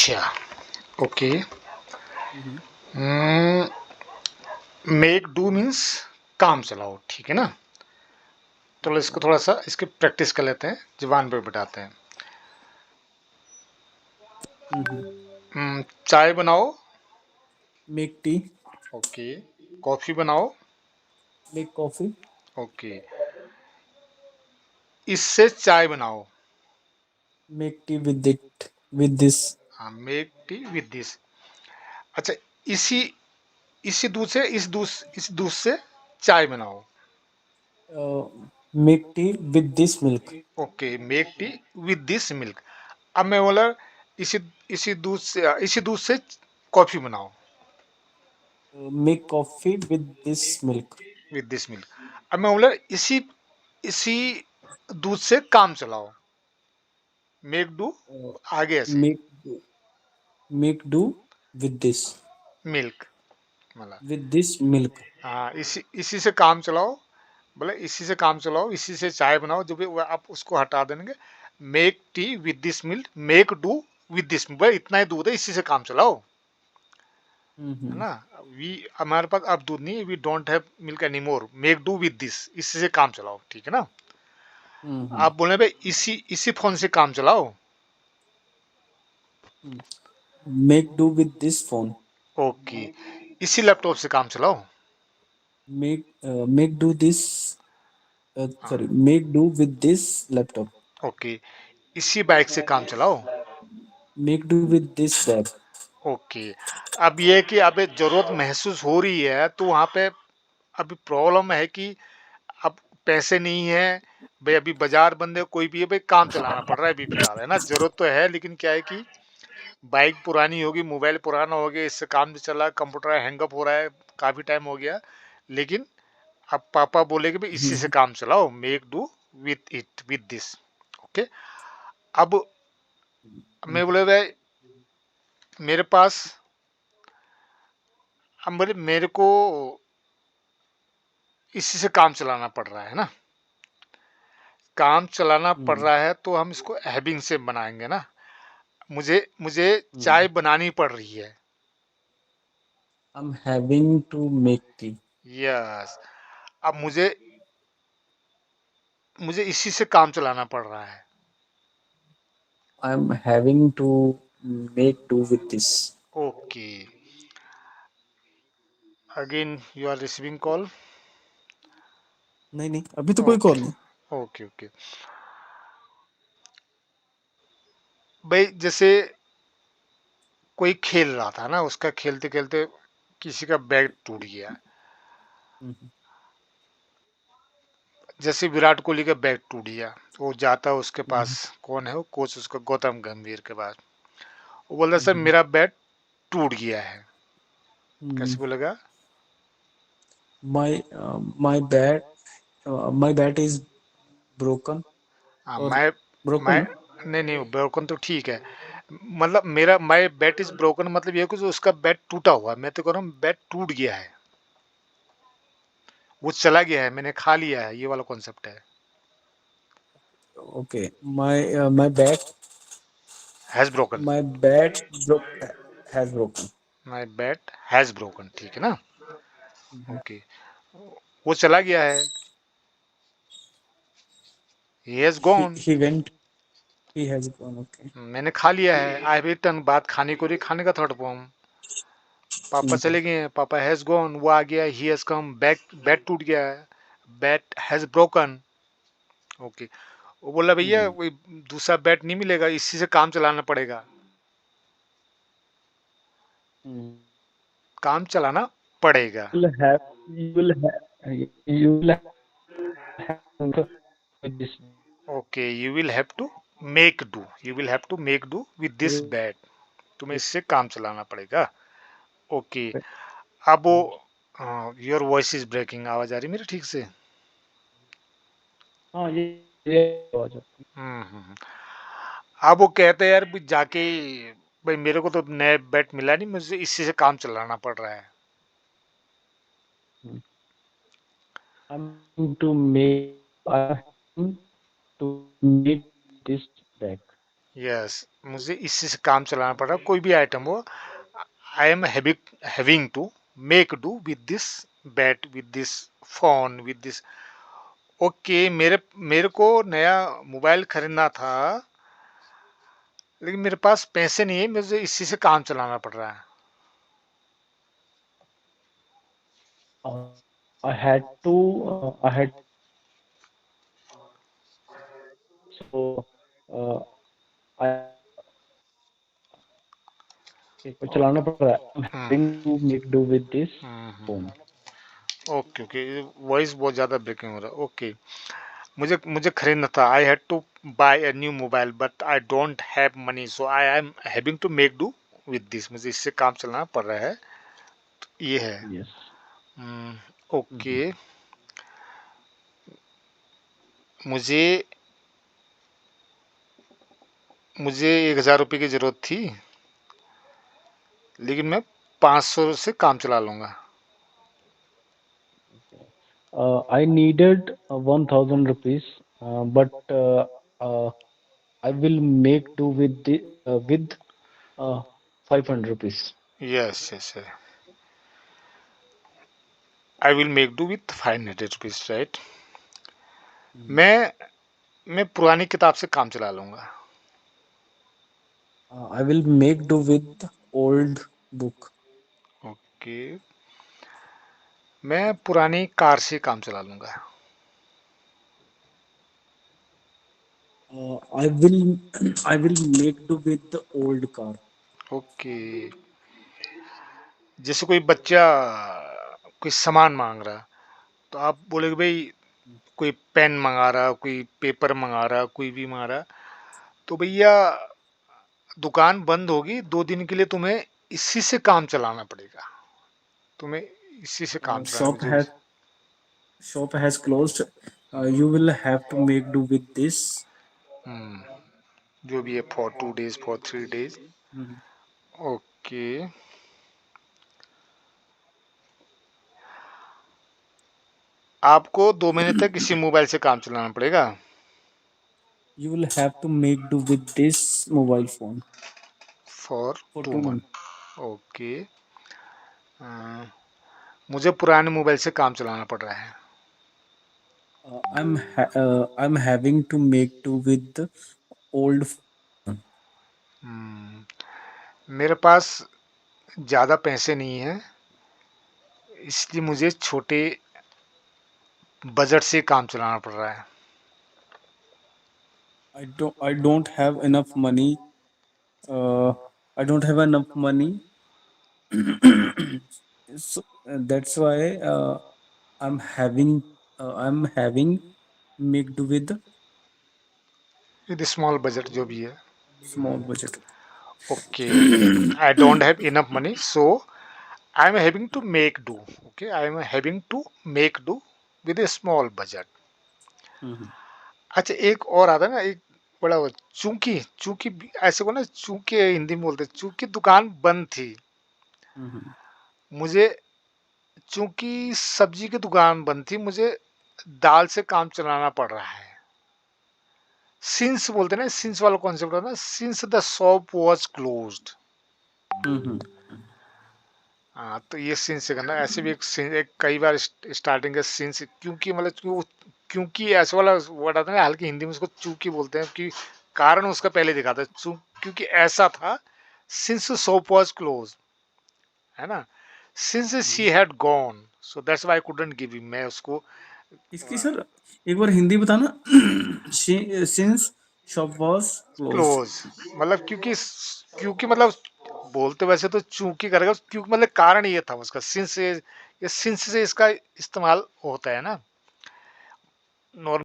अच्छा, okay. Hmm, make do means काम चलाओ, ठीक है ना। तो इसको थोड़ा सा इसकी प्रैक्टिस कर लेते हैं, जुबान पे बिठाते हैं। हम्म। चाय बनाओ। Make tea. ओके। कॉफी बनाओ। Make coffee. ओके। इससे चाय बनाओ। Make tea with it, with this. हाँ, मेक टी विद दिस। अच्छा, इसी इसी दूध से इस दूध से चाय बनाओ। Make tea with this milk. Okay, make tea with this milk. अब मैं बोला इसी इसी दूध से कॉफी बनाओ। Make coffee with this milk. With this milk. अब मैं बोला इसी इसी दूध से काम चलाओ। मेक डू आगे ऐसे make make do with this, milk मतलब। With this milk. हाँ, इसी इसी से काम चलाओ। बोले इसी से काम चलाओ, इसी से चाय बनाओ, जो भी आप उसको हटा देंगे। Make tea with this milk, make do with this, भाई इतना ही दूध है, इसी से काम चलाओ, है हम्म, ना। वी हमारे पास अब दूध नहीं, we don't have milk any more, make do with this, इसी से काम चलाओ, ठीक है ना। हम्म, आप बोले भाई इसी इसी फोन से काम चलाओ। Make do with this phone. Okay, इसी लैपटॉप से काम चलाओ। मेक मेक डू दिस, हाँ, sorry, make do with this laptop. Okay, इसी बाइक से काम चलाओ। Make do with this bag. Okay. अब ये है कि अब जरूरत महसूस हो रही है, तो वहां पे अभी प्रॉब्लम है कि अब पैसे नहीं है। भाई अभी बाजार बंद है, कोई भी है, भाई काम चलाना पड़ रहा है अभी फिलहाल, है ना। जरूरत तो है, लेकिन क्या है कि बाइक पुरानी होगी, मोबाइल पुराना हो गया, इससे काम नहीं चल रहा, कंप्यूटर हैंगअप हो रहा है, काफी टाइम हो गया। लेकिन अब पापा बोले कि भाई इसी से काम चलाओ, make do with it with this. Okay. अब मैं बोले भाई मेरे पास, अब बोले मेरे को इसी से काम चलाना पड़ रहा है ना। काम चलाना पड़ रहा है तो हम इसको हैविंग से बनाएंगे ना। मुझे मुझे चाय बनानी पड़ रही है। I am having to make tea. Yes. अब मुझे मुझे इसी से काम चलाना पड़ रहा है। I am having to make do with this. Okay. Again you are receiving call. नहीं नहीं, अभी तो कोई ओके कॉल नहीं। Okay okay. भाई जैसे कोई खेल रहा था ना, उसका खेलते खेलते किसी का बैट टूट गया। हम्म, जैसे विराट कोहली का बैट टूट गया, वो जाता है उसके पास, हम्म, कौन है वो कोच उसका, गौतम गंभीर के पास। वो बोलता सर हम्म, मेरा बैट टूट गया है। हम्म। कैसे बोलेगा? My my bat, my bat is broken. हाँ, और ब्रोकन मैं ना। नहीं नहीं, ब्रोकन तो ठीक है। मतलब मेरा माई बैट इज ब्रोकन, मतलब ये कि जो उसका बैट टूटा हुआ है। मैं तो कह रहा हूँ बैट टूट गया है, वो चला गया है, मैंने खा लिया है, ये वाला कॉन्सेप्ट है। Okay. My bat, has broken. My bat has broken. My bat has broken, ठीक है ना। ओके, वो चला गया है, he has gone. He went, he has gone. Okay. मैंने खा लिया है, आई हैव ईटन, बात खाने को रही, खाने का थर्ड फॉर्म। पापा चले गए हैं, पापा हैज गॉन, वो आ गया, he has come back, bat टूट गया है, बैट हैज ब्रोकन। ओके। वो बोला भैया कोई दूसरा बैट नहीं मिलेगा, इसी से काम चलाना पड़ेगा। काम चलाना पड़ेगा। will have you will have with this. Okay, you will have to make do, you will have to make do with this bat. तुम्हें इससे काम चलाना पड़ेगा। ओके। अब वो, योर वॉइस इज ब्रेकिंग, आवाज आ रही मेरी ठीक से? हाँ, ये आवाज आपकी। हम्म। अब वो कहते हैं यार भी जाके, भाई मेरे को तो नया बैट मिला नहीं, मुझे इसी से काम चलाना पड़ रहा है। I'm to make, I am to make this back. Yes, मुझे इसी से काम चलाना पड़ रहा है, कोई भी आइटम हो। I am having to make do with this bat, with this phone, with this. Okay, मेरे मेरे को नया मोबाइल खरीदना था, लेकिन मेरे पास पैसे नहीं है, मुझे इसी से काम चलाना पड़ रहा है। I had to I had so I को चलाना पड़ रहा है। I'm hmm having to make do with this hmm. phone. Okay okay, voice बहुत ज्यादा ब्रेकिंग हो रहा है। ओके, मुझे मुझे खरीदना था। I had to buy a new mobile but I don't have money, so I am having to make do with this, मुझे इससे काम चलाना पड़ रहा है। ये है। Yes. ओके। Mhm. मुझे मुझे 1,000 रुपये की जरूरत थी, लेकिन मैं 500 से काम चला लूंगा। I needed 1,000 rupees, but I will make do with uh, 500 rupees. Yes yes, I will make do with 500 rupees, right. Mhm. मैं पुरानी किताब से काम चला लूंगा। I will make do with old book. Okay, मैं पुरानी कार से काम चला लूंगा। I will I will make do with the old car. Okay, जैसे कोई बच्चा कोई सामान मांग रहा, तो आप बोलेगे भाई, कोई पेन मंगा रहा, कोई पेपर मंगा रहा, कोई भी मंगा रहा, तो भैया दुकान बंद होगी 2 दिन के लिए, तुम्हें इसी से काम चलाना पड़ेगा। तुम्हें इसी से काम चलाना Shop मुझे। has shop has closed. You will have to make do with this. जो भी है, for 2 days, for 3 days. Mhm. Okay, आपको 2 महीने तक इसी मोबाइल से काम चलाना पड़ेगा। You will have to make do with this mobile phone for for two 2 months. Month okay, मुझे पुराने मोबाइल से काम चलाना पड़ रहा है। I'm having to make do with the old phone. मेरे पास ज़्यादा पैसे नहीं है, इसलिए मुझे छोटे बजट से काम चलाना पड़ रहा है। I don't have enough money. Uh, I don't have enough money. So that's why I'm having I'm having make do with the with small budget, जो भी है। small budget. Okay, I don't have enough money, so I am having to make do. Okay, I am having to make do with a small budget. Mhm. अच्छा, एक और आता है ना, एक बड़ा वो, चूंकि चूंकि ऐसे को ना, चूंकि हिंदी में बोलते हैं, चूंकि दुकान बंद थी, Mhm. मुझे, चूंकि सब्जी की दुकान बंद थी, मुझे दाल से काम चलाना पड़ रहा है। सिंस बोलते हैं ना, सिंस वाला कॉन्सेप्ट होता है ना, since the shop was closed. Mhm. हाँ, तो ये सिंस से करना, ऐसे भी एक एक कई बार स्टार्टिंग का सिंस, क्योंकि मतलब क्योंकि ऐसे वाला वर्ड आता है ना, हल्की हिंदी में उसको चूंकि बोलते हैं, कि कारण उसका पहले दिखाता है, क्योंकि ऐसा था, सिंस शॉप वाज क्लोज, है ना, since she Mhm. Had gone, so that's why I couldn't give him, मैं उसको इसकी सर एक बार हिंदी बताना। Since shop was closed. Close, मतलब क्योंकि मतलब बोलते वैसे तो चूंकि करेगा, क्योंकि मतलब कारण ये था उसका, सिंस से, ये सिंस से इसका इस्तेमाल होता है ना, नॉर्मल